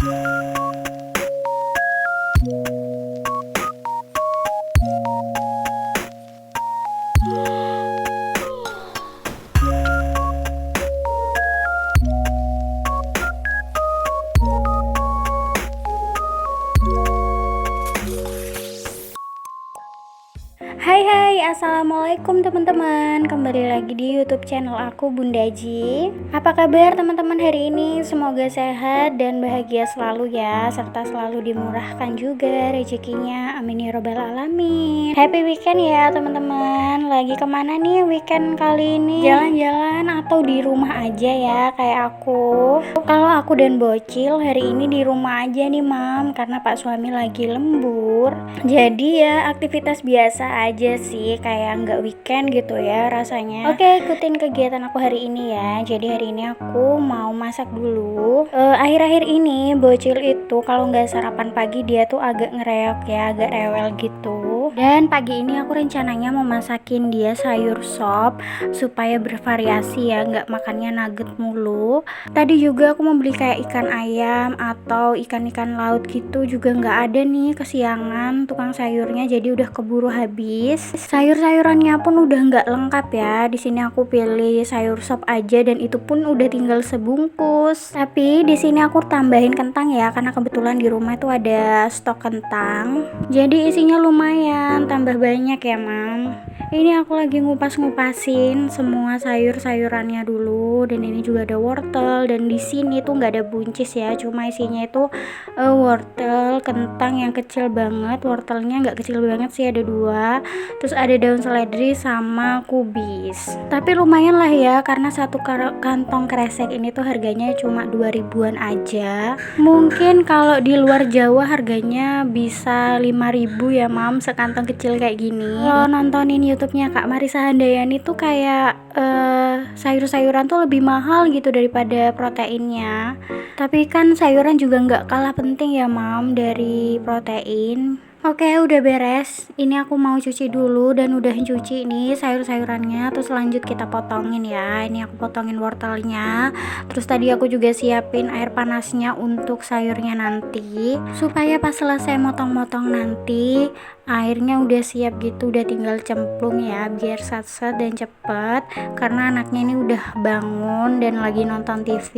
Hai hai, assalamualaikum teman-teman. Kembali lagi di YouTube channel aku, Bunda Ji. Apa kabar teman-teman hari ini? Semoga sehat dan bahagia selalu ya, serta selalu dimurahkan juga rezekinya. Amin ya robbal alamin. Happy weekend ya teman-teman. Lagi kemana nih weekend kali ini? Jalan-jalan atau di rumah aja ya kayak aku? Kalau aku dan Bocil hari ini di rumah aja nih mam, karena Pak suami lagi lembur. Jadi ya aktivitas biasa aja sih, kayak nggak weekend gitu ya rasanya. Oke, ikutin kegiatan aku hari ini ya. Jadi hari ini aku mau masak dulu. Akhir-akhir ini Bocil itu kalau nggak sarapan pagi dia tuh agak ngereok ya, agak rewel gitu. Dan pagi ini aku rencananya mau masakin dia sayur sop supaya bervariasi ya, nggak makannya nugget mulu. Tadi juga aku mau beli kayak ikan ayam atau ikan-ikan laut gitu, juga nggak ada nih, kesiangan tukang sayurnya, jadi udah keburu habis. Sayur-sayurannya pun udah nggak lengkap ya. Di sini aku pilih sayur sop aja dan itu pun udah tinggal sebungkus. Tapi di sini aku tambahin kentang ya, karena kebetulan di rumah itu ada stok kentang. Jadi isinya lumayan, tambah banyak ya, Mam. Ini aku lagi ngupas-ngupasin semua sayur-sayurannya dulu, dan ini juga ada wortel, dan di sini tuh nggak ada buncis ya, cuma isinya itu wortel, kentang yang kecil banget, wortelnya nggak kecil banget sih, ada 2, terus ada daun seledri sama kubis. Tapi lumayan lah ya, karena satu kantong kresek ini tuh harganya cuma 2 ribuan aja. Mungkin kalau di luar Jawa harganya bisa 5 ribu ya mam, sekantong kecil kayak gini. Kalau nontonin YouTube-nya Kak Marisa Handayani tuh kayak sayur-sayuran tuh lebih mahal gitu daripada proteinnya. Tapi kan sayuran juga nggak kalah penting ya mam dari protein. Oke, udah beres. Ini aku mau cuci dulu, dan udah cuci nih sayur-sayurannya. Terus lanjut kita potongin ya. Ini aku potongin wortelnya. Terus tadi aku juga siapin air panasnya untuk sayurnya nanti, supaya pas selesai motong-motong nanti airnya udah siap gitu, udah tinggal cemplung ya, biar sat-sat dan cepet. Karena anaknya ini udah bangun dan lagi nonton TV,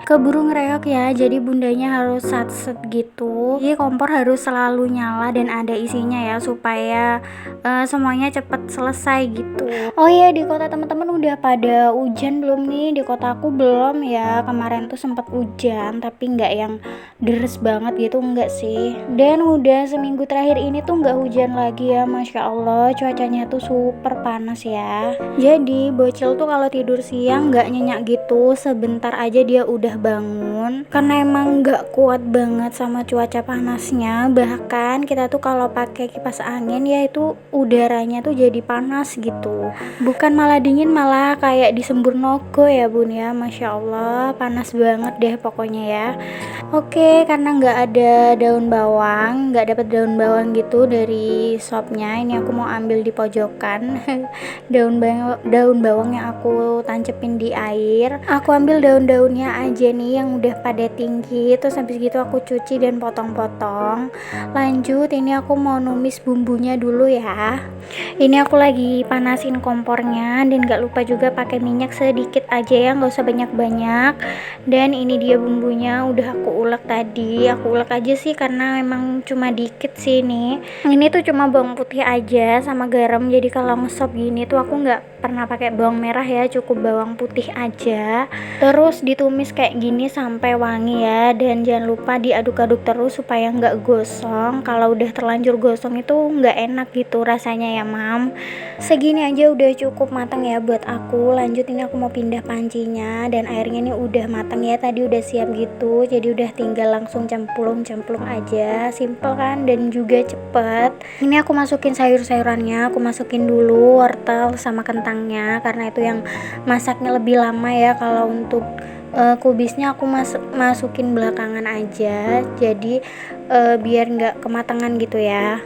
keburu ngereok ya, jadi bundanya harus sat-set gitu. Jadi kompor harus selalu nyala dan ada isinya ya, supaya semuanya cepet selesai gitu. Oh iya, di kota teman-teman udah pada hujan belum nih? Di kota aku belum ya. Kemarin tuh sempet hujan, tapi nggak yang deres banget gitu, enggak sih. Dan udah seminggu terakhir ini tuh nggak hujan lagi ya, Masya Allah. Cuacanya tuh super panas ya. Jadi Bocil tuh kalau tidur siang nggak nyenyak gitu, sebentar aja dia udah bangun, karena emang nggak kuat banget sama cuaca panasnya. Bahkan kita tuh kalau pakai kipas angin ya itu udaranya tuh jadi panas gitu, bukan malah dingin, malah kayak disembur nogo ya bun ya. Masya Allah, panas banget deh pokoknya ya. Oke, karena nggak ada daun bawang, nggak dapet daun bawang gitu dari sopnya, ini aku mau ambil di pojokan. daun bawang yang aku tancepin di air, aku ambil daun-daunnya aja nih yang udah pada tinggi. Terus habis gitu aku cuci dan potong-potong. Lanjut, ini aku mau numis bumbunya dulu ya. Ini aku lagi panasin kompornya, dan gak lupa juga pakai minyak sedikit aja ya, nggak usah banyak-banyak. Dan ini dia bumbunya, udah aku ulek tadi. Aku ulek aja sih karena memang cuma dikit sih nih. Ini tuh cuma bawang putih aja sama garam. Jadi kalau ngesop gini tuh aku nggak pernah pakai bawang merah ya, cukup bawang putih aja. Terus ditumis kayak gini sampai wangi ya, dan jangan lupa diaduk-aduk terus supaya nggak gosong. Kalau udah terlanjur gosong itu nggak enak gitu rasanya ya mam. Segini aja udah cukup matang ya buat aku. Lanjut, ini aku mau pindah pancinya, dan airnya ini udah matang ya, tadi udah siap gitu. Jadi udah tinggal langsung cemplung aja, simple kan dan juga cepet. Ini aku masukin sayur-sayurannya, aku masukin dulu wortel sama kentangnya, karena itu yang masaknya lebih lama ya. Kalau untuk kubisnya aku masukin belakangan aja, jadi biar nggak kematangan gitu ya.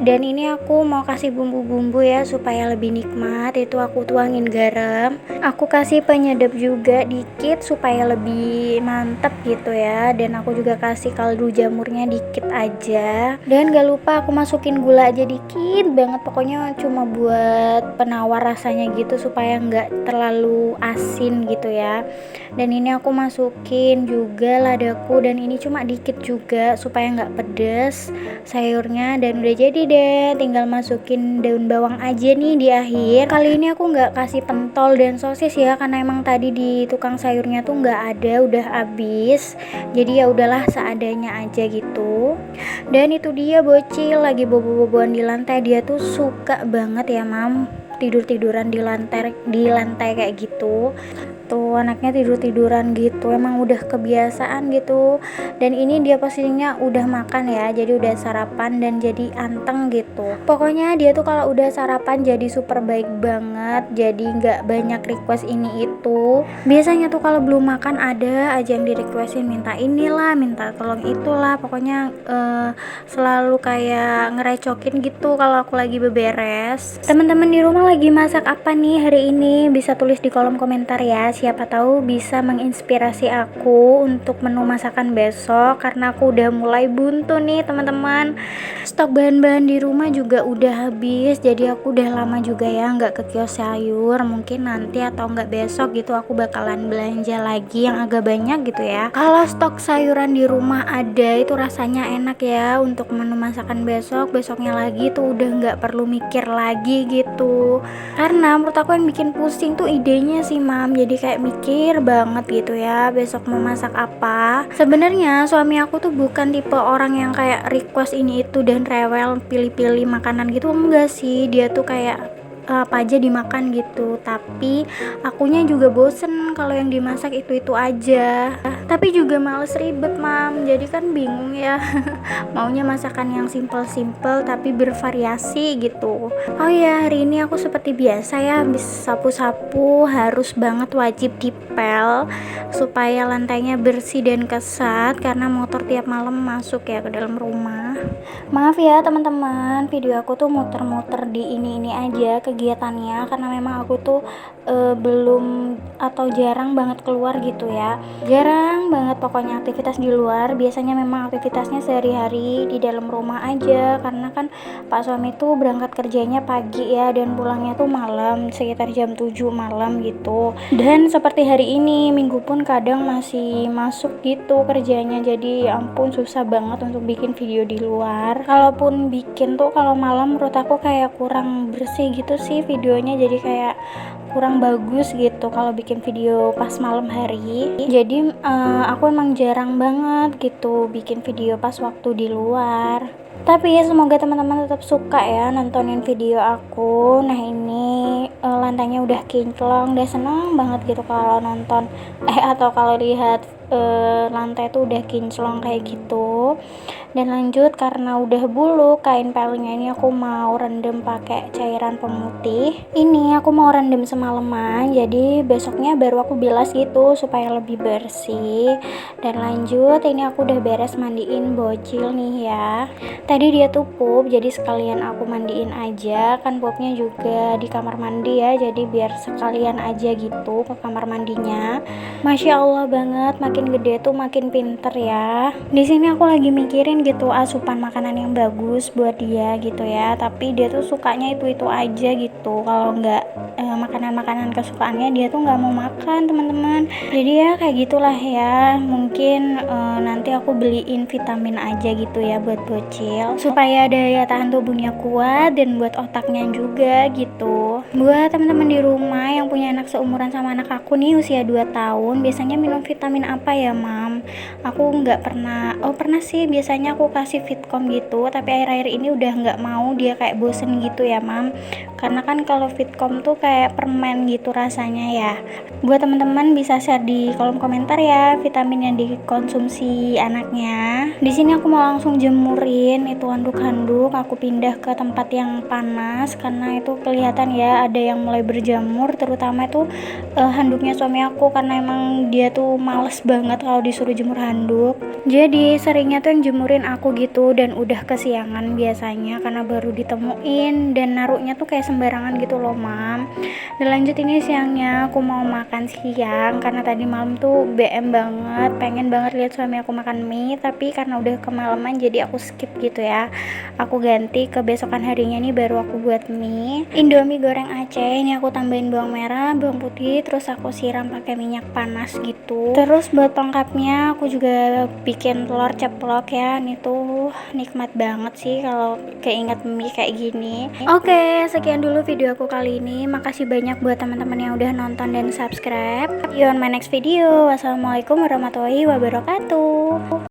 Dan ini aku mau kasih bumbu-bumbu ya supaya lebih nikmat. Itu aku tuangin garam, aku kasih penyedap juga dikit supaya lebih mantep gitu ya. Dan aku juga kasih kaldu jamurnya dikit aja. Dan gak lupa aku masukin gula aja dikit banget, pokoknya cuma buat penawar rasanya gitu supaya nggak terlalu asin gitu ya. Dan ini aku masukin juga ladaku, dan ini cuma dikit juga supaya nggak pedes sayurnya. Dan udah jadi deh, tinggal masukin daun bawang aja nih di akhir. Kali ini aku nggak kasih pentol dan sosis ya, karena emang tadi di tukang sayurnya tuh nggak ada, udah habis. Jadi ya udahlah seadanya aja gitu. Dan itu dia bocil lagi bobo-boboan di lantai. Dia tuh suka banget ya mam tidur-tiduran di lantai kayak gitu. Tuh anaknya tidur-tiduran gitu, emang udah kebiasaan gitu. Dan ini dia pastinya udah makan ya, jadi udah sarapan dan jadi anteng gitu. Pokoknya dia tuh kalau udah sarapan jadi super baik banget, jadi nggak banyak request ini itu. Biasanya tuh kalau belum makan ada aja yang di requestin, minta inilah, minta tolong itulah, pokoknya selalu kayak ngerecokin gitu kalau aku lagi beberes. Teman-teman di rumah lagi masak apa nih hari ini? Bisa tulis di kolom komentar ya, siapa tahu bisa menginspirasi aku untuk menu masakan besok, karena aku udah mulai buntu nih teman-teman. Stok bahan-bahan di rumah juga udah habis, jadi aku udah lama juga ya nggak ke kios sayur. Mungkin nanti atau nggak besok gitu aku bakalan belanja lagi yang agak banyak gitu ya. Kalau stok sayuran di rumah ada itu rasanya enak ya untuk menu masakan besoknya lagi tuh udah nggak perlu mikir lagi gitu. Karena menurut aku yang bikin pusing tuh idenya sih mam, jadi kayak mikir banget gitu ya besok mau masak apa. Sebenarnya suami aku tuh bukan tipe orang yang kayak request ini itu dan rewel pilih-pilih makanan gitu, enggak sih. Dia tuh kayak apa aja dimakan gitu, tapi akunya juga bosen kalau yang dimasak itu aja. Tapi juga males ribet mam, jadi kan bingung ya. Maunya masakan yang simple-simple tapi bervariasi gitu. Oh ya, hari ini aku seperti biasa ya habis sapu-sapu, harus banget wajib dipel supaya lantainya bersih dan kesat karena motor tiap malam masuk ya ke dalam rumah. Maaf ya teman-teman, video aku tuh muter-muter di ini aja kegiatannya, karena memang aku tuh belum atau jarang banget keluar gitu ya. Jarang banget pokoknya aktivitas di luar. Biasanya memang aktivitasnya sehari-hari di dalam rumah aja, karena kan Pak suami tuh berangkat kerjanya pagi ya dan pulangnya tuh malam, sekitar jam 7 malam gitu. Dan seperti hari ini, Minggu pun kadang masih masuk gitu kerjanya. Jadi ya ampun susah banget untuk bikin video di luar. Kalaupun bikin tuh kalau malam menurut aku kayak kurang bersih gitu sih videonya, jadi kayak kurang bagus gitu kalau bikin video pas malam hari. Jadi aku emang jarang banget gitu bikin video pas waktu di luar. Tapi semoga teman-teman tetap suka ya nontonin video aku. Nah ini lantainya udah kinclong, udah seneng banget gitu kalau nonton atau kalau lihat lantai tuh udah kinclong kayak gitu. Dan lanjut, karena udah bulu kain pelingnya ini aku mau rendam pakai cairan pemutih. Ini aku mau rendam semalaman, jadi besoknya baru aku bilas gitu supaya lebih bersih. Dan lanjut, ini aku udah beres mandiin bocil nih ya. Tadi dia tuh pup, jadi sekalian aku mandiin aja. Kan pupnya juga di kamar mandi ya, jadi biar sekalian aja gitu ke kamar mandinya. Masya Allah banget, makin gede tuh makin pinter ya. Di sini aku lagi mikirin gitu asupan makanan yang bagus buat dia gitu ya, tapi dia tuh sukanya itu aja gitu. Kalau nggak makanan-makanan kesukaannya dia tuh nggak mau makan teman-teman. Jadi ya kayak gitulah ya, mungkin nanti aku beliin vitamin aja gitu ya buat bocil supaya daya tahan tubuhnya kuat dan buat otaknya juga gitu. Buat teman-teman di rumah yang punya anak seumuran sama anak aku nih usia 2 tahun, biasanya minum vitamin apa ya mam? Aku nggak pernah, pernah sih biasanya aku kasih Fitcom gitu, tapi akhir-akhir ini udah nggak mau, dia kayak bosen gitu ya mam, karena kan kalau Fitcom tuh kayak permen gitu rasanya ya. Buat teman-teman bisa share di kolom komentar ya vitamin yang dikonsumsi anaknya. Di sini aku mau langsung jemurin itu handuk-handuk, aku pindah ke tempat yang panas karena itu kelihatan ya ada yang mulai berjamur, terutama itu handuknya suami aku, karena emang dia tuh males banget kalau disuruh suruh jemur handuk. Jadi seringnya tuh yang jemurin aku gitu, dan udah kesiangan biasanya karena baru ditemuin, dan naruhnya tuh kayak sembarangan gitu loh mam. Dan lanjut, ini siangnya aku mau makan siang karena tadi malam tuh BM banget, pengen banget lihat suami aku makan mie, tapi karena udah kemalaman jadi aku skip gitu ya. Aku ganti ke besokan harinya nih baru aku buat mie Indomie goreng Aceh. Ini aku tambahin bawang merah, bawang putih, terus aku siram pakai minyak panas gitu. Terus buat pelengkapnya aku juga bikin telur ceplok ya. Ini tuh nikmat banget sih kalau keinget mie kayak gini. Oke, sekian dulu video aku kali ini. Makasih banyak buat teman-teman yang udah nonton dan subscribe. See you on my next video. Wassalamualaikum warahmatullahi wabarakatuh.